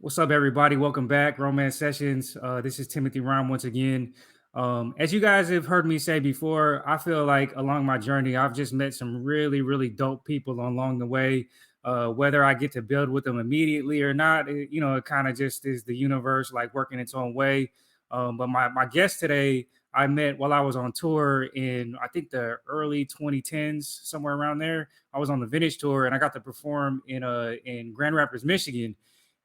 What's up, everybody? Welcome back, Romance Sessions. This is Timothy Rhyme once again. As you guys have heard me say before, I feel like along my journey, I've just met some really, really dope people along the way. Whether I get to build with them immediately or not, it kind of just is the universe like working its own way. But my guest today, I met while I was on tour in I think the early 2010s, somewhere around there. I was on the Vintage tour and I got to perform in Grand Rapids, Michigan.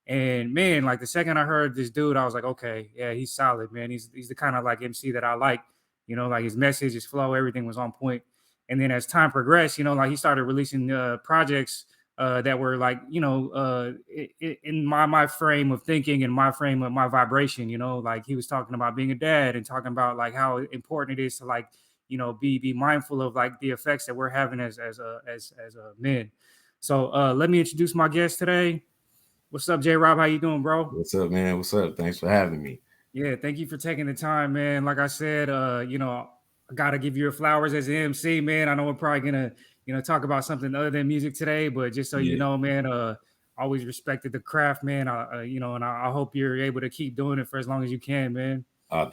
And man, like the second I heard this dude, I was like, okay, yeah, he's solid, man. He's the kind of like MC that I like, like his message, his flow, everything was on point. And then as time progressed, like he started releasing projects that were like, in my frame of thinking and my frame of my vibration, like he was talking about being a dad and talking about like how important it is to like, be mindful of like the effects that we're having as men. So let me introduce my guest today. What's up, J.RoB? How you doing, bro? What's up, man? What's up? Thanks for having me. Yeah, thank you for taking the time, man. Like I said, I gotta give you your flowers as an MC, man. I know we're probably gonna, talk about something other than music today, but just so you Yeah. know, man, always respected the craft, man. And I hope you're able to keep doing it for as long as you can, man.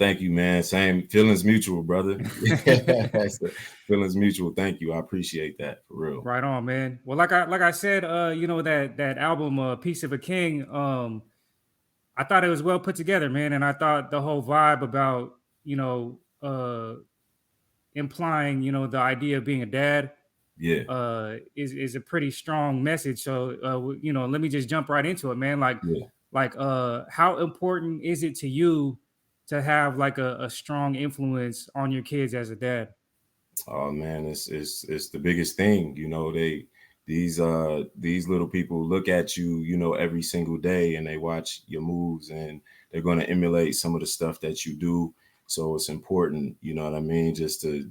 Thank you, man. Same feelings mutual, brother. Feelings mutual. Thank you. I appreciate that for real. Right on, man. Well, like I said, that album, Piece of a King, I thought it was well put together, man. And I thought the whole vibe about, implying, the idea of being a dad Yeah. is a pretty strong message. So, let me just jump right into it, man. Yeah. How important is it to you to have like a strong influence on your kids as a dad? Oh man, it's the biggest thing. These little people look at you, every single day and they watch your moves and they're gonna emulate some of the stuff that you do. So it's important, you know what I mean? Just to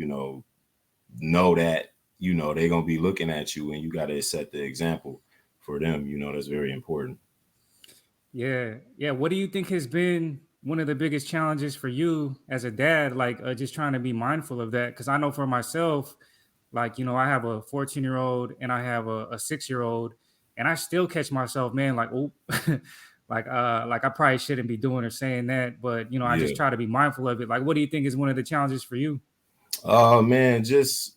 know that they're gonna be looking at you and you gotta set the example for them. That's very important. Yeah, yeah. What do you think has been one of the biggest challenges for you as a dad? Like, just trying to be mindful of that, because I know for myself, like, I have a 14-year-old and I have a 6-year-old, and I still catch myself, man, like, oh, like I probably shouldn't be doing or saying that, but I just Yeah. try to be mindful of it. Like, what do you think is one of the challenges for you? Oh man, just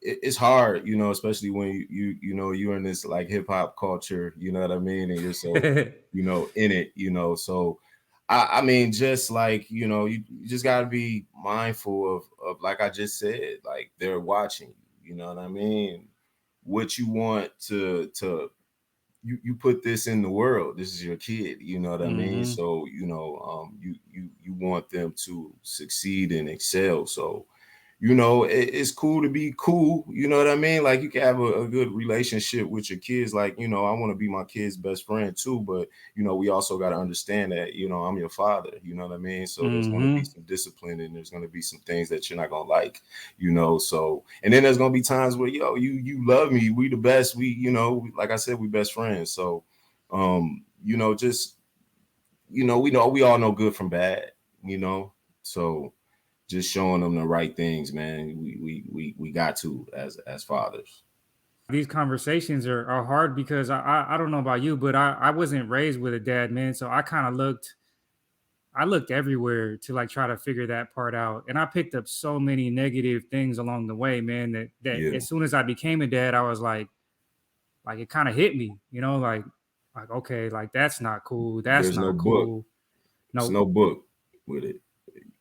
it's hard, especially when you're in this like hip hop culture, you know what I mean, and you're so in it, So I mean, just like you just got to be mindful of like I just said, like they're watching you, you know what I mean. What you want to you put this in the world. This is your kid, you know what I mean. Hmm. So you want them to succeed and excel. So it's cool to be cool. You know what I mean? Like you can have a good relationship with your kids. Like, I want to be my kid's best friend too. But, we also got to understand that, I'm your father. You know what I mean? So there's going to be Hmm. some discipline and there's going to be some things that you're not going to like, So, and then there's going to be times where, you love me. We the best. Like I said, we best friends. So, just, we all know good from bad, So, just showing them the right things, man. We got to as fathers. These conversations are hard because I don't know about you, but I wasn't raised with a dad, man. So I looked everywhere to like try to figure that part out. And I picked up so many negative things along the way, man, that Yeah, as soon as I became a dad, I was like it kind of hit me, like okay, like that's not cool. That's there's no not book. cool. There's No, no book with it.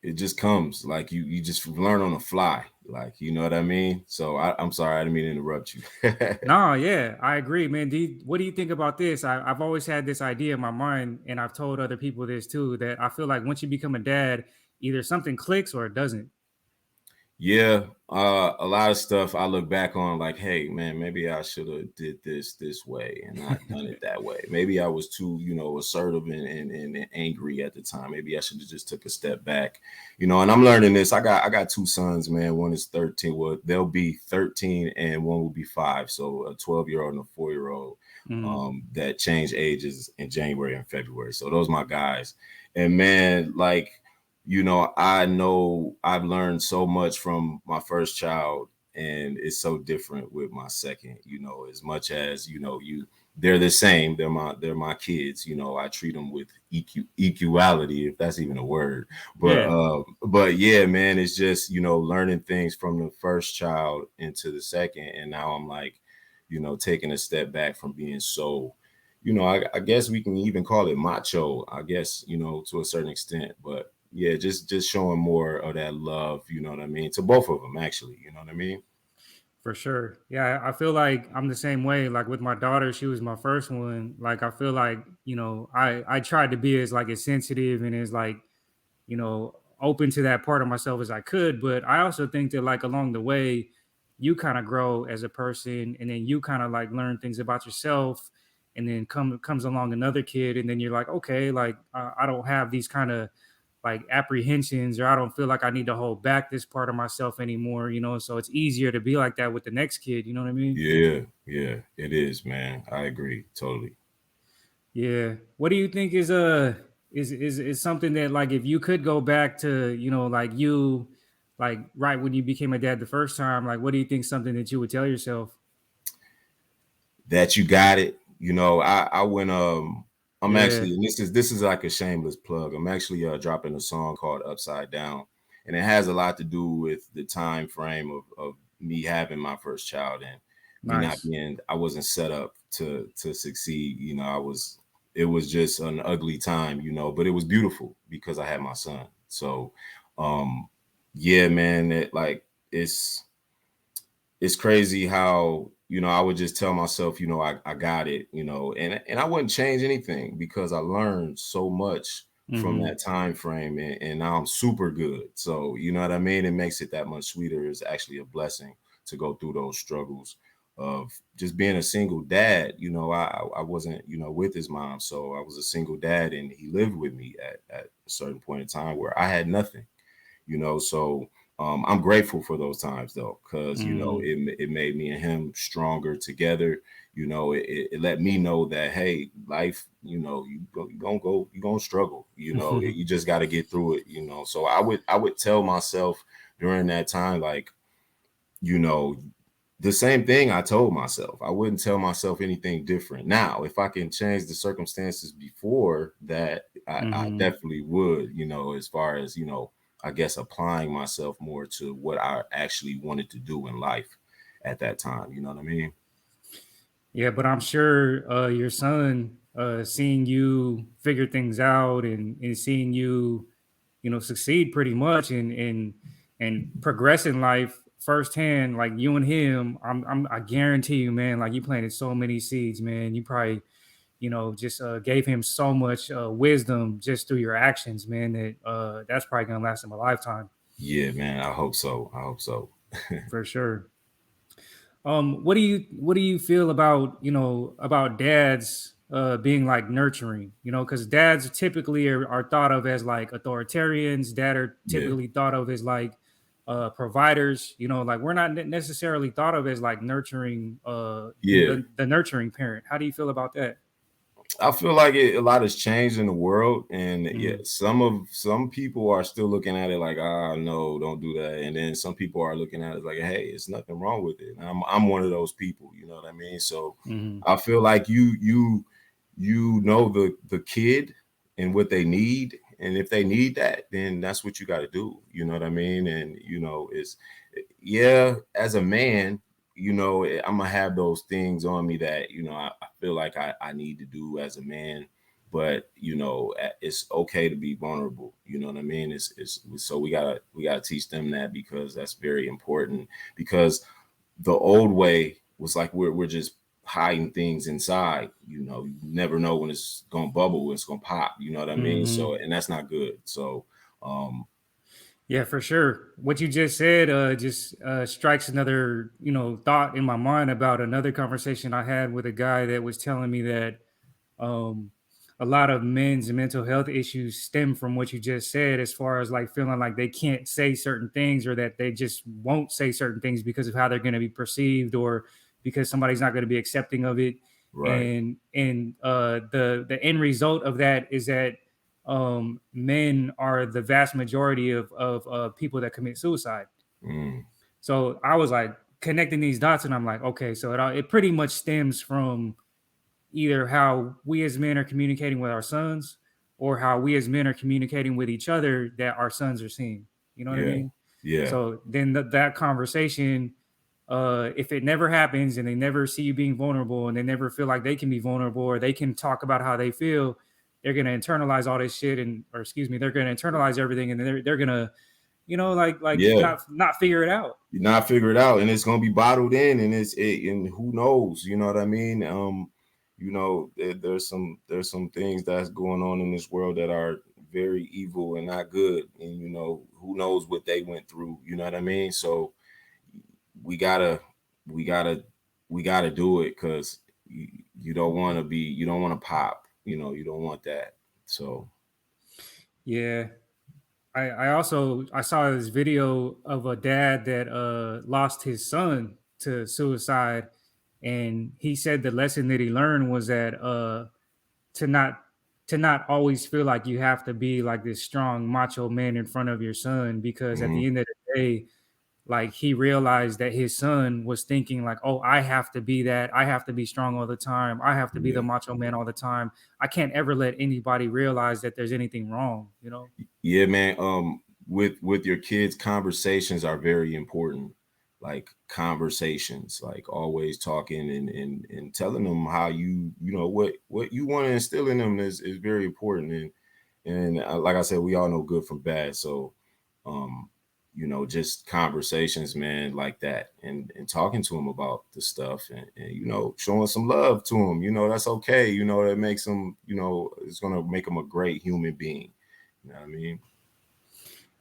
It just comes like you just learn on the fly. Like you know what I mean. So I'm sorry, I didn't mean to interrupt you. no, yeah, I agree, man. What do you think about this? I've always had this idea in my mind, and I've told other people this too, that I feel like once you become a dad, either something clicks or it doesn't. Yeah, a lot of stuff I look back on like, hey man, maybe I should have did this way and not done it that way. Maybe I was too, assertive and angry at the time. Maybe I should have just took a step back, And I'm learning this. I got two sons, man. One is 13. Well, they'll be 13, and one will be 5. So a 12-year-old and a 4-year-old Mm. that change ages in January and February. So those are my guys, and man, like I know I've learned so much from my first child, and it's so different with my second. As much as you they're the same. They're my kids. I treat them with equality, if that's even a word. But Yeah, but yeah, man, it's just learning things from the first child into the second, and now I'm like, taking a step back from being so, I guess we can even call it macho. I guess to a certain extent, but yeah, just showing more of that love. You know what I mean, to both of them actually. You know what I mean? for sure. Yeah, I feel like I'm the same way. Like with my daughter, she was my first one. Like I feel like, I tried to be as like as sensitive and as like, open to that part of myself as I could. But I also think that like along the way, you kind of grow as a person, and then you kind of like learn things about yourself. And then comes along another kid, and then you're like, okay, like I don't have these kind of like apprehensions, or I don't feel like I need to hold back this part of myself anymore, so it's easier to be like that with the next kid, you know what I mean? Yeah, yeah, it is, man. I agree totally. Yeah. What do you think is something that like if you could go back to, like you like right when you became a dad the first time, like what do you think something that you would tell yourself? That you got it. I went I'm Yeah. actually, and this is like a shameless plug. I'm actually dropping a song called Upside Down, and it has a lot to do with the time frame of me having my first child and me not Nice. being I wasn't set up to succeed. It was just an ugly time, but it was beautiful because I had my son. So um yeah, man, it's crazy how I would just tell myself I got it, and I wouldn't change anything because I learned so much from Mhm. that time frame, and now I'm super good. So you know what I mean. It makes it that much sweeter. It's actually a blessing to go through those struggles of just being a single dad. I wasn't with his mom, so I was a single dad, and he lived with me at a certain point in time where I had nothing. So I'm grateful for those times though, because Mhm. it made me and him stronger together. It let me know that, hey, life, you're gonna struggle. You just got to get through it. So I would tell myself during that time, like, you know the same thing I told myself. I wouldn't tell myself anything different. Now, if I can change the circumstances before that, I Mhm. definitely would, as far as, I guess applying myself more to what I actually wanted to do in life at that time. You know what I mean? Yeah, but I'm sure your son seeing you figure things out, and seeing you, succeed pretty much, and progress in life firsthand, like you and him, I guarantee you, man, like you planted so many seeds, man. You probably, just gave him so much wisdom just through your actions, man, that that's probably gonna last him a lifetime Yeah, man. I hope so. I hope so. for sure. What do you feel about about dads being like nurturing? Because dads typically are thought of as like authoritarians. Dad are Yeah. typically thought of as like providers. Like we're not necessarily thought of as like nurturing. Yeah. The nurturing parent. How do you feel about that? I feel like a lot has changed in the world, and yeah, Mm-hmm. some people are still looking at it like, no, don't do that, and then some people are looking at it like, hey, it's nothing wrong with it. And I'm one of those people, you know what I mean? So Mm-hmm. I feel like you know the kid and what they need, and if they need that, then that's what you got to do. You know what I mean? And it's yeah, as a man, I'm gonna have those things on me that I feel like I need to do as a man. But it's okay to be vulnerable. You know what I mean? It's so we gotta teach them that, because that's very important. Because the old way was like we're just hiding things inside. You never know when it's gonna bubble, when it's gonna pop. You know what I mean? So, Mm-hmm. and that's not good. So, um, Yeah, for sure. What you just said just strikes another, thought in my mind about another conversation I had with a guy that was telling me that um, a lot of men's mental health issues stem from what you just said, as far as like feeling like they can't say certain things, or that they just won't say certain things because of how they're going to be perceived, or because somebody's not going to be accepting of it. right. And the end result of that is that men are the vast majority of people that commit suicide. Mm, So I was like connecting these dots, and I'm like, okay, so it pretty much stems from either how we as men are communicating with our sons or how we as men are communicating with each other that our sons are seeing. You know what I Yeah. mean? Yeah. So then that conversation, if it never happens and they never see you being vulnerable and they never feel like they can be vulnerable or they can talk about how they feel, they're gonna internalize all this shit and or excuse me, they're gonna internalize everything and they're gonna, like Yeah. not figure it out. You not figure it out, and it's gonna be bottled in, and and who knows, you know what I mean? There's some things that's going on in this world that are very evil and not good, and who knows what they went through, you know what I mean? So we gotta we gotta we gotta do it, because you don't want to be, you don't want to pop, you don't want that. So Yeah. I saw this video of a dad that lost his son to suicide, and he said the lesson that he learned was that to not to not always feel like you have to be like this strong macho man in front of your son, because at mhm, the end of the day, like he realized that his son was thinking like, oh, I have to be that, I have to be strong all the time, I have to be the yeah. macho man all the time, I can't ever let anybody realize that there's anything wrong. Yeah, man. With your kids, conversations are very important. Like conversations, like always talking and telling them how what you want to instill in them is very important. And like I said, we all know good from bad. So, um, just conversations, man, like that, and talking to them about the stuff, and showing some love to them. That's okay. That makes them. It's gonna make them a great human being. You know what I mean?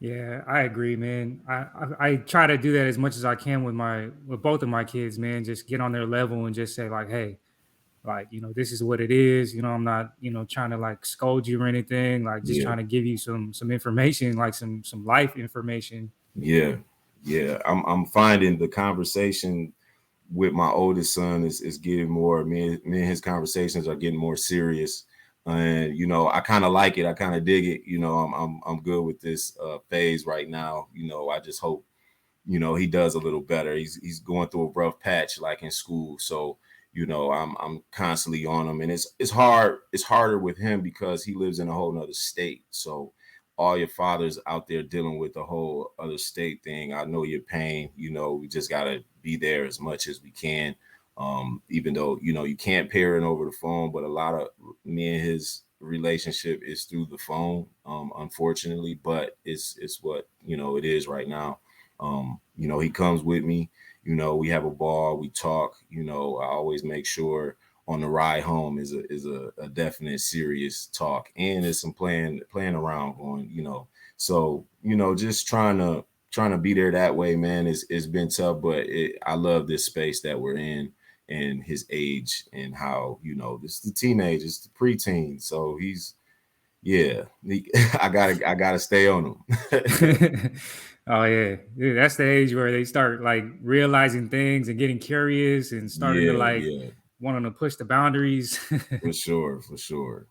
Yeah, I agree, man. I try to do that as much as I can with both of my kids, man. Just get on their level and just say like, hey, like this is what it is. I'm not trying to like scold you or anything. Like just Yeah, trying to give you some information, like some life information. yeah, yeah. I'm finding the conversation with my oldest son is getting more. Me and his conversations are getting more serious, and I kind of like it. I kind of dig it. I'm good with this phase right now. I just hope he does a little better. He's going through a rough patch, like in school. So I'm constantly on him, and it's hard. It's harder with him because he lives in a whole nother state. So all your fathers out there dealing with the whole other state thing, I know your pain. We just gotta be there as much as we can. Even though you can't parent over the phone, but a lot of me and his relationship is through the phone, unfortunately. But it's what it is right now. He comes with me. We have a ball, we talk. I always make sure on the ride home is a definite serious talk, and there's some playing around going. So just trying to be there that way, man. It's been tough, but I love this space that we're in and his age and how this is the teenage, it's the preteen. So he's yeah, I gotta stay on him. Oh yeah. Dude, that's the age where they start like realizing things and getting curious and starting to Yeah, like yeah. wanting to push the boundaries. For sure, for sure.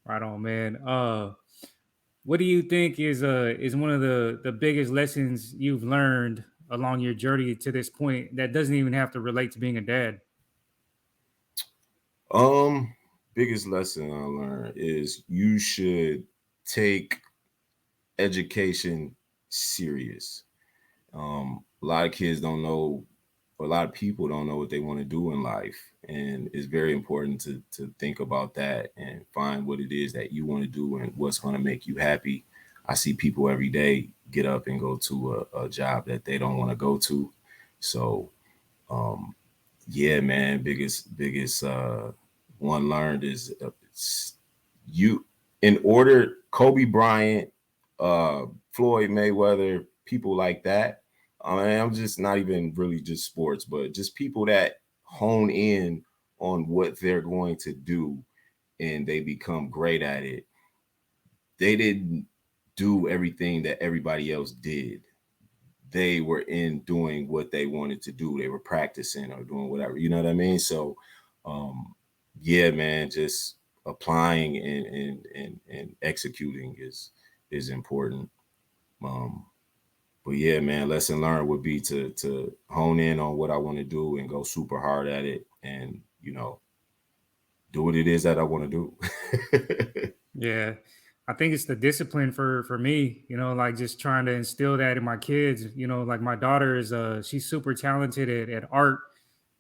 Right on, man. What do you think is one of the biggest lessons you've learned along your journey to this point that doesn't even have to relate to being a dad? Um, Biggest lesson I learned is you should take education serious. A lot of kids don't know, or a lot of people don't know what they want to do in life, and it's very important to think about that and find what it is that you want to do and what's going to make you happy. I see people every day get up and go to a job that they don't want to go to. So um, yeah, man, biggest one learned is you in order Kobe Bryant, Floyd Mayweather, people like that. I mean, I'm just not even really just sports, but just people that hone in on what they're going to do and they become great at it. They didn't do everything that everybody else did. They were in doing what they wanted to do. They were practicing or doing whatever. You know what I mean? So, um, yeah, man, just applying and executing is important. Um, but yeah, man, lesson learned would be to hone in on what I want to do and go super hard at it, and do what it is that I want to do. Yeah. I think it's the discipline for me, like just trying to instill that in my kids. Like my daughter is she's super talented at art,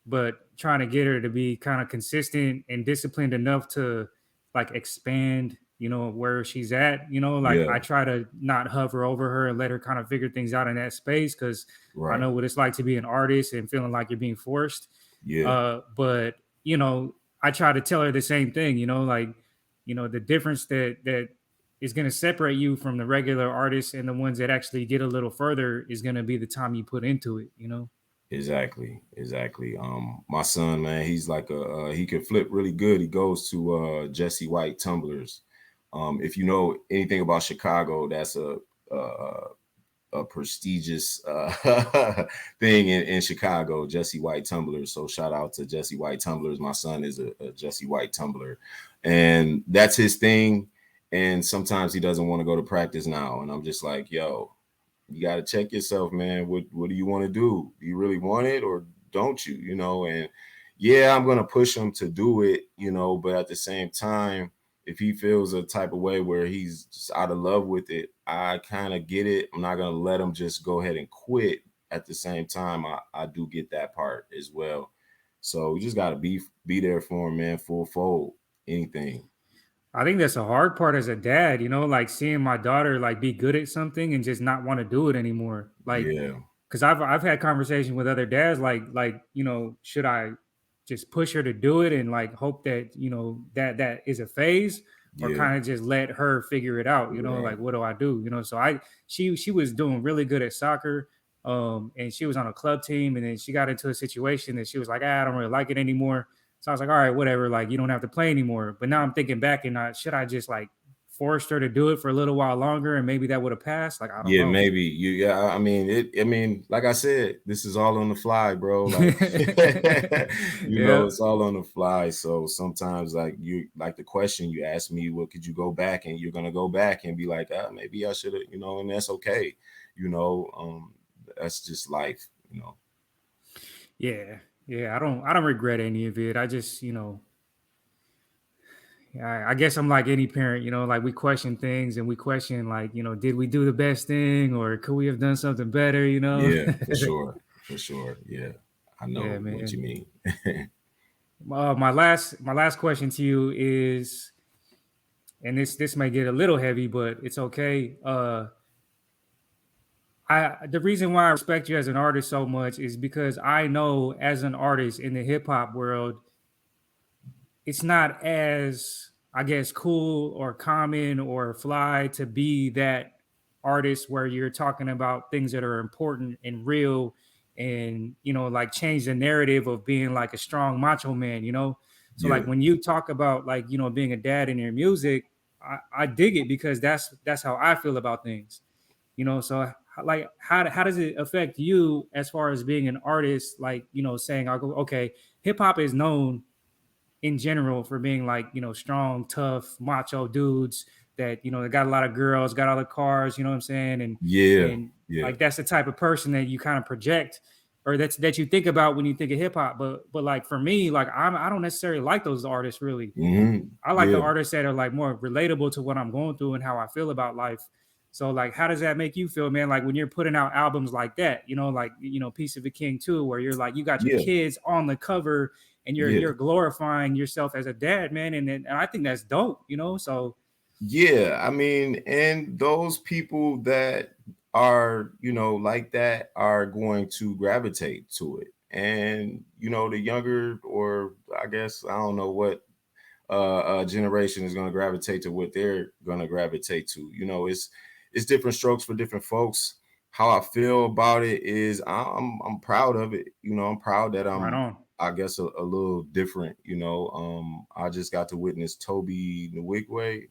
but trying to get her to be kind of consistent and disciplined enough to like expand, where she's at. Like Yeah, I try to not hover over her and let her kind of figure things out in that space, because I right. know what it's like to be an artist and feeling like you're being forced. Yeah, But I try to tell her the same thing, like, the difference that is going to separate you from the regular artists and the ones that actually get a little further is going to be the time you put into it. exactly, exactly. My son, man, he's like he can flip really good. He goes to Jesse White tumblers. If you know anything about Chicago, that's a prestigious thing in Chicago, Jesse White tumblers. So shout out to Jesse White tumblers. My son is a Jesse White tumbler, and that's his thing. And sometimes he doesn't want to go to practice now, and I'm just like, yo, you got to check yourself, man. What do you want to do? Do you really want it or don't you? And yeah, I'm gonna push him to do it, but at the same time, if he feels a type of way where he's just out of love with it, I kind of get it. I'm not gonna let him just go ahead and quit. At the same time, I do get that part as well. So you just gotta be there for him, man, full fold, anything. I think that's a hard part as a dad, like seeing my daughter like be good at something and just not want to do it anymore. Like, Yeah, because I've had conversations with other dads, like should I just push her to do it and like hope that that is a phase, or yeah, kind of just let her figure it out. figure it out. Like what do I do? So she was doing really good at soccer, and she was on a club team, and then she got into a situation that she was like, I don't really like it anymore. So I was like, all right, whatever, like you don't have to play anymore. But now I'm thinking back, and should I just like forced her to do it for a little while longer, and maybe that would have passed? Like, I don't Yeah, know. maybe you. Yeah, I mean it. I mean, like I said, this is all on the fly, bro. Like, Yeah. it's all on the fly. So sometimes, like like the question you asked me, well, could you go back? And you're gonna go back and be like, maybe I should have, and that's okay. You know, um, that's just life. Yeah. Yeah. I don't regret any of it. I just, I guess I'm like any parent, like we question things, and we question like, did we do the best thing, or could we have done something better? Yeah, for sure, for sure. Yeah, I Yeah, know what man. you mean. My last question to you is, and this may get a little heavy, but it's okay. The reason why I respect you as an artist so much is because I know as an artist in the hip hop world, it's not as, I guess, cool or common or fly to be that artist where you're talking about things that are important and real, and like change the narrative of being like a strong macho man. So Yeah, like when you talk about like being a dad in your music, I dig it, because that's how I feel about things. So like how does it affect you as far as being an artist, like saying, I'll go, okay, hip hop is known in general for being like strong, tough, macho dudes that they got a lot of girls, got all the cars, you know what I'm saying, and yeah, and yeah, like that's the type of person that you kind of project, or that you think about when you think of hip hop. But like for me, like I don't necessarily like those artists really. I like the yeah. artists that are like more relatable to what I'm going through and how I feel about life. So like, how does that make you feel, man? Like when you're putting out albums like that, like Piece of a King too, where you're like, you got your Yeah, kids on the cover, and you're yeah. you're glorifying yourself as a dad, man, and I think that's dope. So Yeah, I mean, and those people that are, like that are going to gravitate to it. And, the younger, or I guess, I don't know what generation is going to gravitate to what they're going to gravitate to. It's different strokes for different folks. How I feel about it is I'm proud of it. I'm proud that right I'm, on. I guess, a little different. I just got to witness Toby Nwigwe.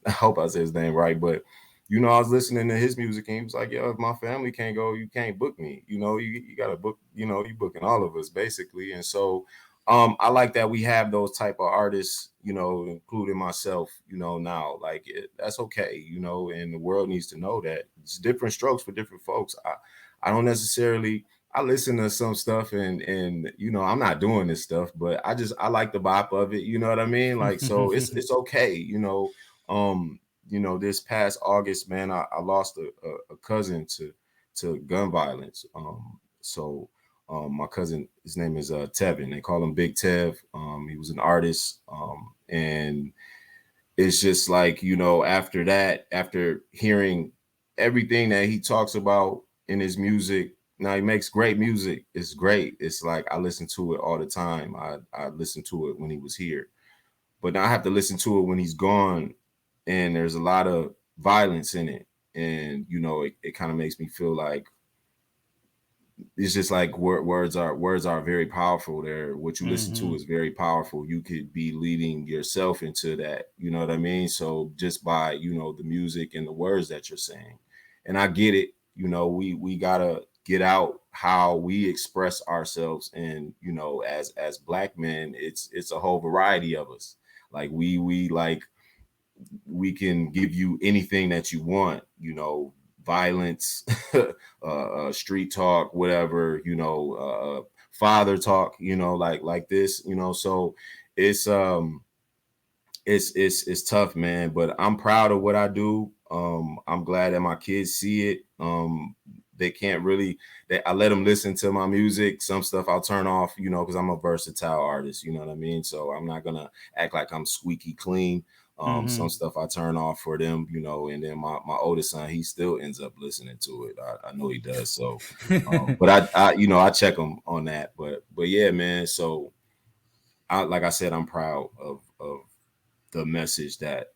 I hope I said his name right, but I was listening to his music and he was like, "Yo, if my family can't go, you can't book me. You got to book. You booking all of us basically." And so I like that we have those type of artists, including myself, now. Like that's okay, and the world needs to know that it's different strokes for different folks. I don't necessarily I listen to some stuff and you know, I'm not doing this stuff, but I like the bop of it, you know what I mean? Like so it's okay, you know, this past August, man, I lost a cousin to gun violence. My cousin, his name is Tevin. They call him Big Tev. He was an artist. And it's just like, you know, after that, after hearing everything that he talks about in his music, now he makes great music. It's great. It's like I listen to it all the time. I listened to it when he was here, but now I have to listen to it when he's gone, and there's a lot of violence in it. And you know, it kind of makes me feel like it's just like words are very powerful. There, what you listen to Hmm. is very powerful. You could be leading yourself into that, you know what I mean? So just by, you know, the music and the words that you're saying, and I get it. You know, we gotta get out how we express ourselves, and you know, as black men, it's a whole variety of us. Like we can give you anything that you want, you know, violence, street talk, whatever, you know, father talk, you know, like this, you know. So it's it's tough, man. But I'm proud of what I do. I'm glad that my kids see it. They can't really. I let them listen to my music. Some stuff I'll turn off, you know, because I'm a versatile artist. You know what I mean. So I'm not gonna act like I'm squeaky clean. Some Hmm. stuff I turn off for them, you know, and then my oldest son, he still ends up listening to it. I know he does. So, but I you know, I check him on that. But yeah, man. So like I said, I'm proud of the message that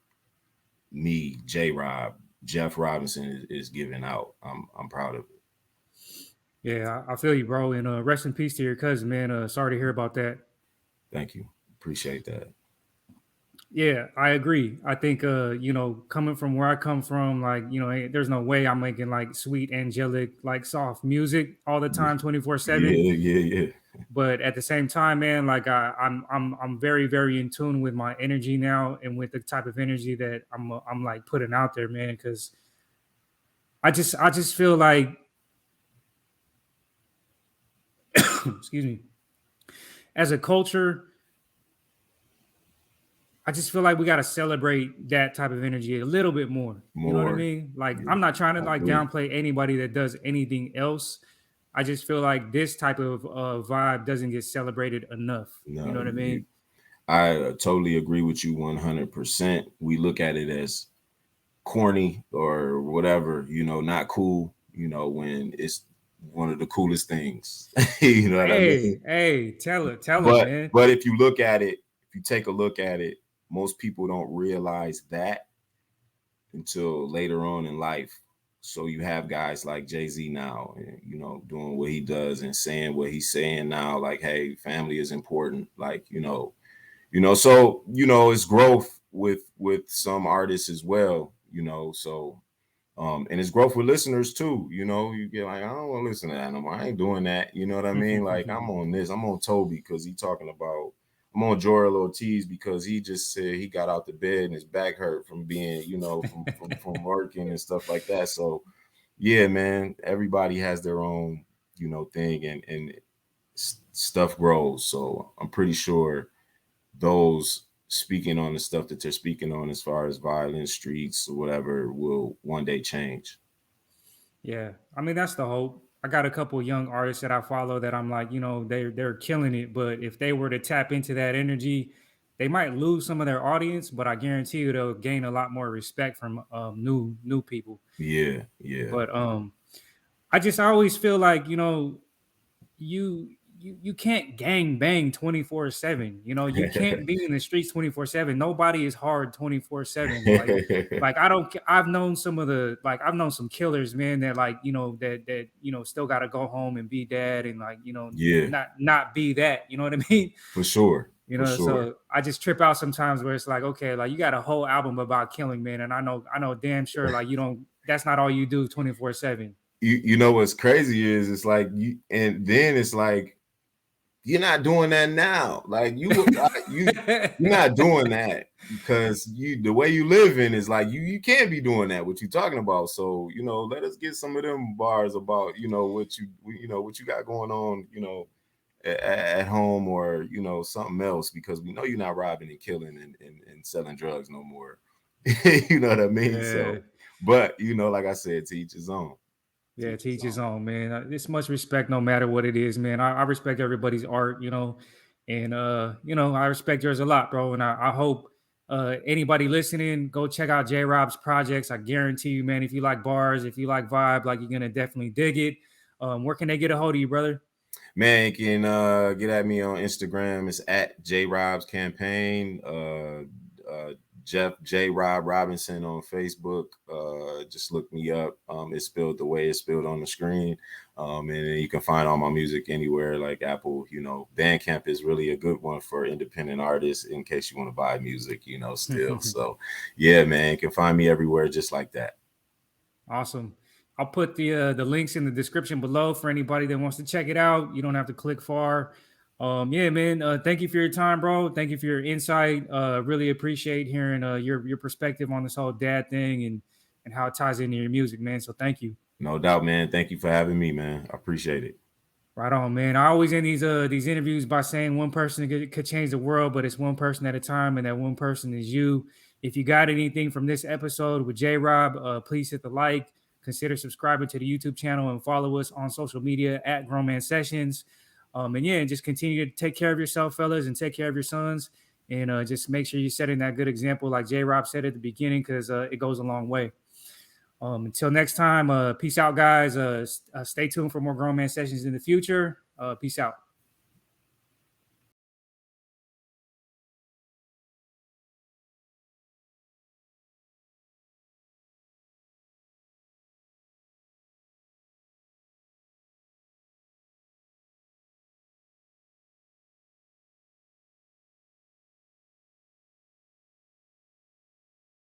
me, J.RoB, Jeff Robinson is giving out. I'm proud of it. Yeah, I feel you, bro. And rest in peace to your cousin, man. Sorry to hear about that. Thank you. Appreciate that. Yeah, I agree. I think coming from where I come from, like, there's no way I'm making like sweet, angelic, like soft music all the time, 24/7. Yeah, yeah, yeah. But at the same time, man, like I'm very, very in tune with my energy now and with the type of energy that I'm like putting out there, man. Because I just feel like, excuse me, as a culture, I just feel like we got to celebrate that type of energy a little bit more. You know what I More. mean? Like, Yeah, I'm not trying to I like agree. downplay anybody that does anything else. I just feel like this type of vibe doesn't get celebrated enough. You know No, what I mean? I totally agree with you 100%. We look at it as corny or whatever, you know, not cool, you know, when it's one of the coolest things. You know what I mean? Hey, tell it, man. But if you look at it, if you take a look at it, most people don't realize that until later on in life. So you have guys like Jay-Z now, you know, doing what he does and saying what he's saying now, like, hey, family is important. Like, so you know, it's growth with some artists as well, you know. So and it's growth with listeners too. You know, you get like, I don't want to listen to that no more. I ain't doing that. You know what I mean? Like I'm on this. I'm on Toby because he talking about. I'm on Joel Ortiz because he just said he got out the bed and his back hurt from being, you know, from working and stuff like that. So yeah, man, everybody has their own, you know, thing and stuff grows. So I'm pretty sure those speaking on the stuff that they're speaking on as far as violence, streets, or whatever will one day change. Yeah, I mean that's the hope. I got a couple of young artists that I follow that I'm like, they're killing it. But if they were to tap into that energy, they might lose some of their audience, but I guarantee you they'll gain a lot more respect from new people. Yeah, yeah. But I always feel like you can't gang bang 24/7. You can't be in the streets 24/7. Nobody is hard 24/7. Like I don't I've known some of the like I've known some killers, man, that like, that still got to go home and be dad and like, Yeah, not be that, you know what I mean? for sure. For sure. So I just trip out sometimes where it's like, okay, like you got a whole album about killing, man, and I know damn sure like you don't that's not all you do 24/7. You know what's crazy is it's like you and then it's like you're not doing that now. Like you're not doing that. because the way you live in is like you can't be doing that. What you talking about? So let us get some of them bars about what you got going on. At home or something else because we know you're not robbing and killing and selling drugs no more. You know what I mean? Yeah. So, but like I said, to each his own. To Yeah, each to his each his own. own, man. It's much respect no matter what it is, man. I respect everybody's art, and I respect yours a lot, bro. And I hope anybody listening, go check out J.RoB's projects. I guarantee you, man, if you like bars, if you like vibe, like you're gonna definitely dig it. Where can they get a hold of you, brother? Man, you can get at me on Instagram. It's at J.RoB's campaign. Jeff J.RoB Robinson on Facebook. Just look me up. It's spelled the way it's spelled on the screen. And then you can find all my music anywhere like Apple. Bandcamp is really a good one for independent artists in case you want to buy music, still. So yeah, man, you can find me everywhere just like that. Awesome. I'll put the links in the description below for anybody that wants to check it out. You don't have to click far. Yeah, man. Thank you for your time, bro. Thank you for your insight. Really appreciate hearing your perspective on this whole dad thing and how it ties into your music, man. So thank you. No doubt, man. Thank you for having me, man. I appreciate it. Right on, man. I always end these interviews by saying one person could change the world, but it's one person at a time, and that one person is you. If you got anything from this episode with J.RoB, please hit the like. Consider subscribing to the YouTube channel and follow us on social media at Grown Man Sessions. And yeah, just continue to take care of yourself, fellas, and take care of your sons. And just make sure you're setting that good example, like J.RoB said at the beginning, because it goes a long way. Until next time, peace out, guys. Stay tuned for more Grown Man Sessions in the future. Peace out.